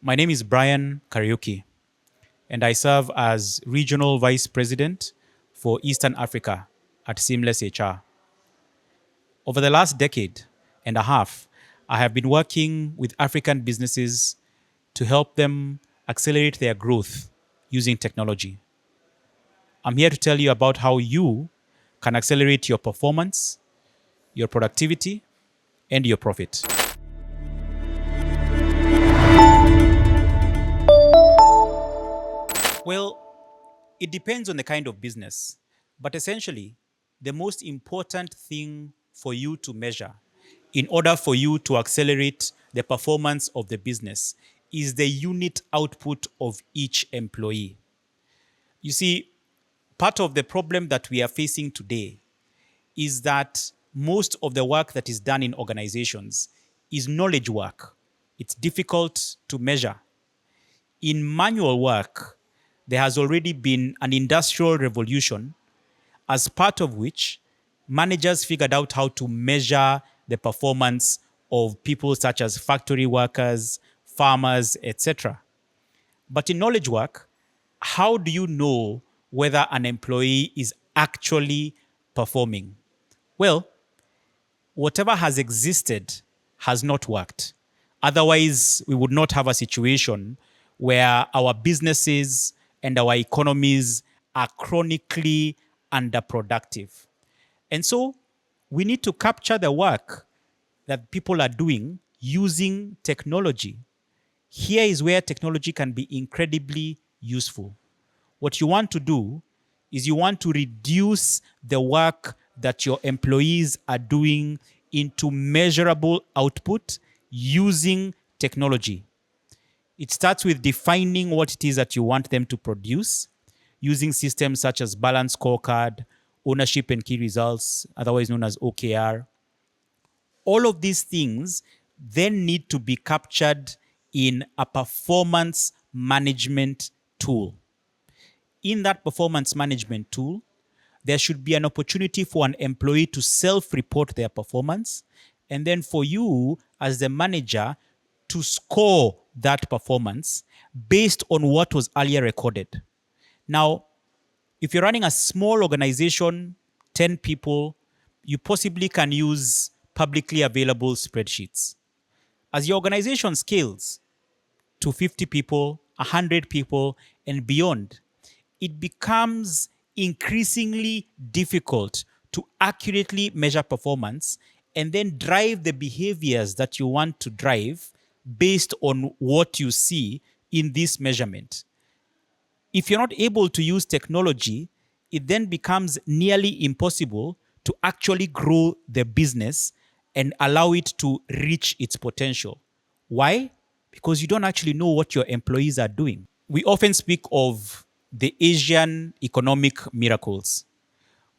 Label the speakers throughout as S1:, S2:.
S1: My name is Bryan Kariuki, and I serve as Regional Vice President for Eastern Africa at SeamlessHR. Over the last decade and a half, I have been working with African businesses to help them accelerate their growth using technology. I'm here to tell you about how you can accelerate your performance, your productivity, and your profit. Well, it depends on the kind of business, but essentially, the most important thing for you to measure in order for you to accelerate the performance of the business is the unit output of each employee. You see, part of the problem that we are facing today is that most of the work that is done in organizations is knowledge work. It's difficult to measure. In manual work, there has already been an industrial revolution, as part of which managers figured out how to measure the performance of people such as factory workers, farmers, etc. But in knowledge work, how do you know whether an employee is actually performing? Well, whatever has existed has not worked. Otherwise, we would not have a situation where our businesses and our economies are chronically underproductive. And so we need to capture the work that people are doing using technology. Here is where technology can be incredibly useful. What you want to do is you want to reduce the work that your employees are doing into measurable output using technology. It starts with defining what it is that you want them to produce using systems such as balance scorecard, ownership and key results, otherwise known as OKR. All of these things then need to be captured in a performance management tool. In that performance management tool, there should be an opportunity for an employee to self-report their performance, and then for you as the manager to score that performance based on what was earlier recorded. Now, if you're running a small organization, 10 people, you possibly can use publicly available spreadsheets. As your organization scales to 50 people, 100 people, and beyond, it becomes increasingly difficult to accurately measure performance and then drive the behaviors that you want to drive based on what you see in this measurement. If you're not able to use technology, it then becomes nearly impossible to actually grow the business and allow it to reach its potential. Why? Because you don't actually know what your employees are doing. We often speak of the Asian economic miracles,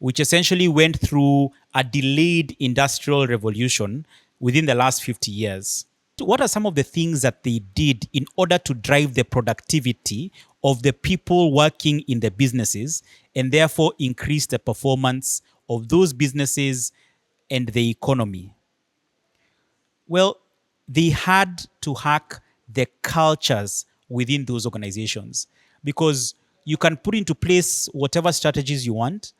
S1: which essentially went through a delayed industrial revolution within the last 50 years. What are some of the things that they did in order to drive the productivity of the people working in the businesses and therefore increase the performance of those businesses and the economy? Well, they had to hack the cultures within those organizations, because you can put into place whatever strategies you want.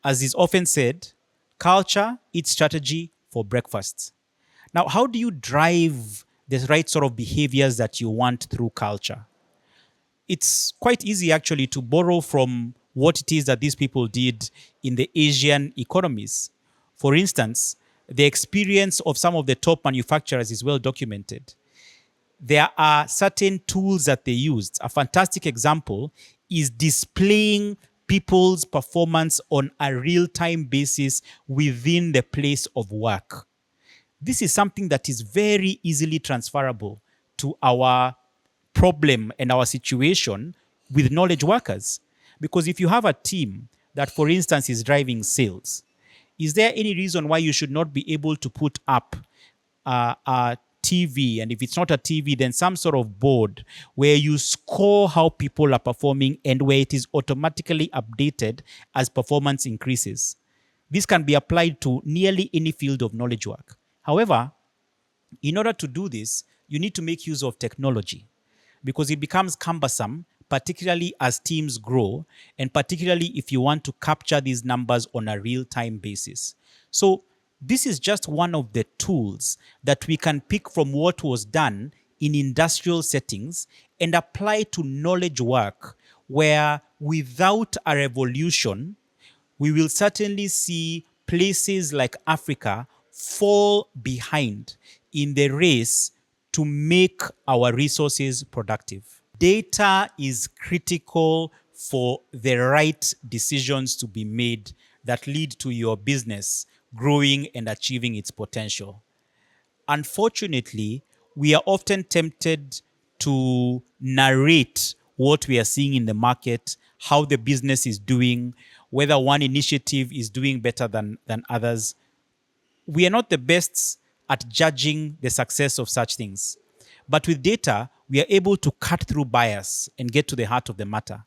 S1: As is often said, culture eats strategy for breakfast. Now, how do you drive the right sort of behaviors that you want through culture? It's quite easy actually to borrow from what it is that these people did in the Asian economies. For instance, the experience of some of the top manufacturers is well documented. There are certain tools that they used. A fantastic example is displaying people's performance on a real-time basis within the place of work. This is something that is very easily transferable to our problem and our situation with knowledge workers. Because if you have a team that, for instance, is driving sales, is there any reason why you should not be able to put up a TV, and if it's not a TV, then some sort of board where you score how people are performing and where it is automatically updated as performance increases? This can be applied to nearly any field of knowledge work. However, in order to do this, you need to make use of technology. because it becomes cumbersome, particularly as teams grow, and particularly if you want to capture these numbers on a real-time basis. So this is just one of the tools that we can pick from what was done in industrial settings and apply to knowledge work, where without a revolution, we will certainly see places like Africa fall behind in the race to make our resources productive. Data is critical for the right decisions to be made that lead to your business growing and achieving its potential. Unfortunately, we are often tempted to narrate what we are seeing in the market, how the business is doing, whether one initiative is doing better than others. We are not the best at judging the success of such things. But with data, we are able to cut through bias and get to the heart of the matter.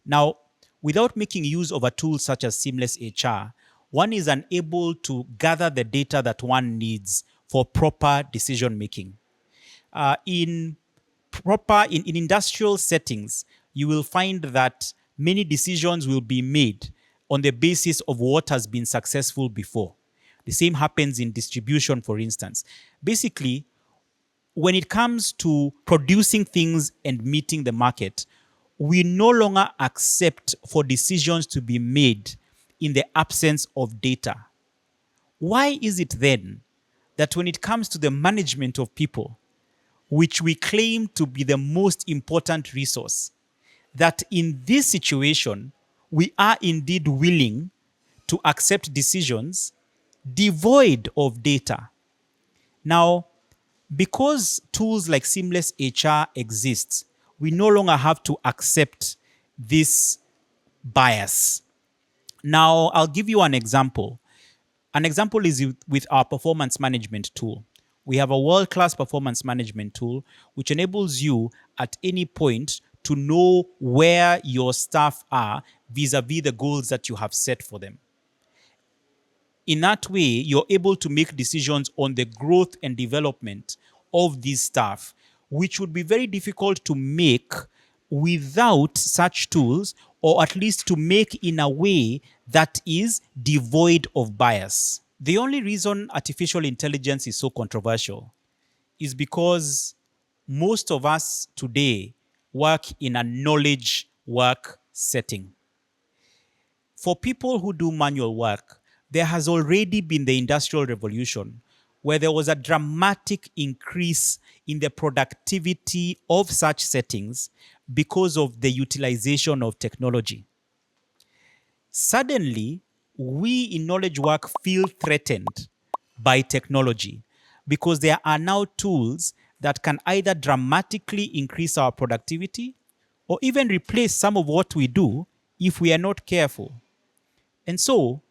S1: Now, without making use of a tool such as Seamless HR, one is unable to gather the data that one needs for proper decision making. In industrial settings, you will find that many decisions will be made on the basis of what has been successful before. The same happens in distribution, for instance. Basically, when it comes to producing things and meeting the market, we no longer accept for decisions to be made in the absence of data. Why is it then that when it comes to the management of people, which we claim to be the most important resource, that in this situation, we are indeed willing to accept decisions devoid of data? Now, because tools like Seamless HR exist, we no longer have to accept this bias. Now, I'll give you an example. An example is with our performance management tool. We have a world-class performance management tool which enables you at any point to know where your staff are vis-a-vis the goals that you have set for them. In that way, you're able to make decisions on the growth and development of these staff, which would be very difficult to make without such tools, or at least to make in a way that is devoid of bias. The only reason artificial intelligence is so controversial is because most of us today work in a knowledge work setting. For people who do manual work, there has already been the Industrial Revolution, where there was a dramatic increase in the productivity of such settings because of the utilization of technology. Suddenly, we in knowledge work feel threatened by technology because there are now tools that can either dramatically increase our productivity or even replace some of what we do if we are not careful. And so,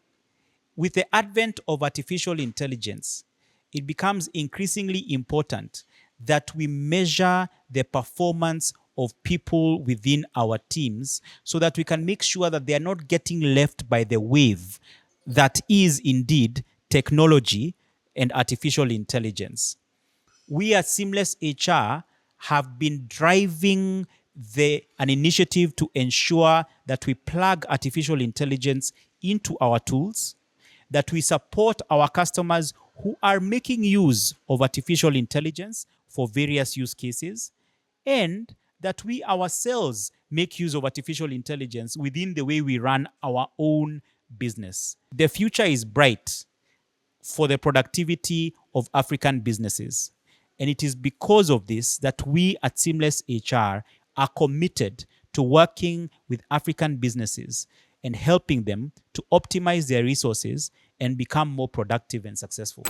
S1: with the advent of artificial intelligence, it becomes increasingly important that we measure the performance of people within our teams so that we can make sure that they are not getting left by the wave that is indeed technology and artificial intelligence. We at Seamless HR have been driving an initiative to ensure that we plug artificial intelligence into our tools, that we support our customers who are making use of artificial intelligence for various use cases, and that we ourselves make use of artificial intelligence within the way we run our own business. The future is bright for the productivity of African businesses. And it is because of this that we at Seamless HR are committed to working with African businesses and helping them to optimize their resources and become more productive and successful.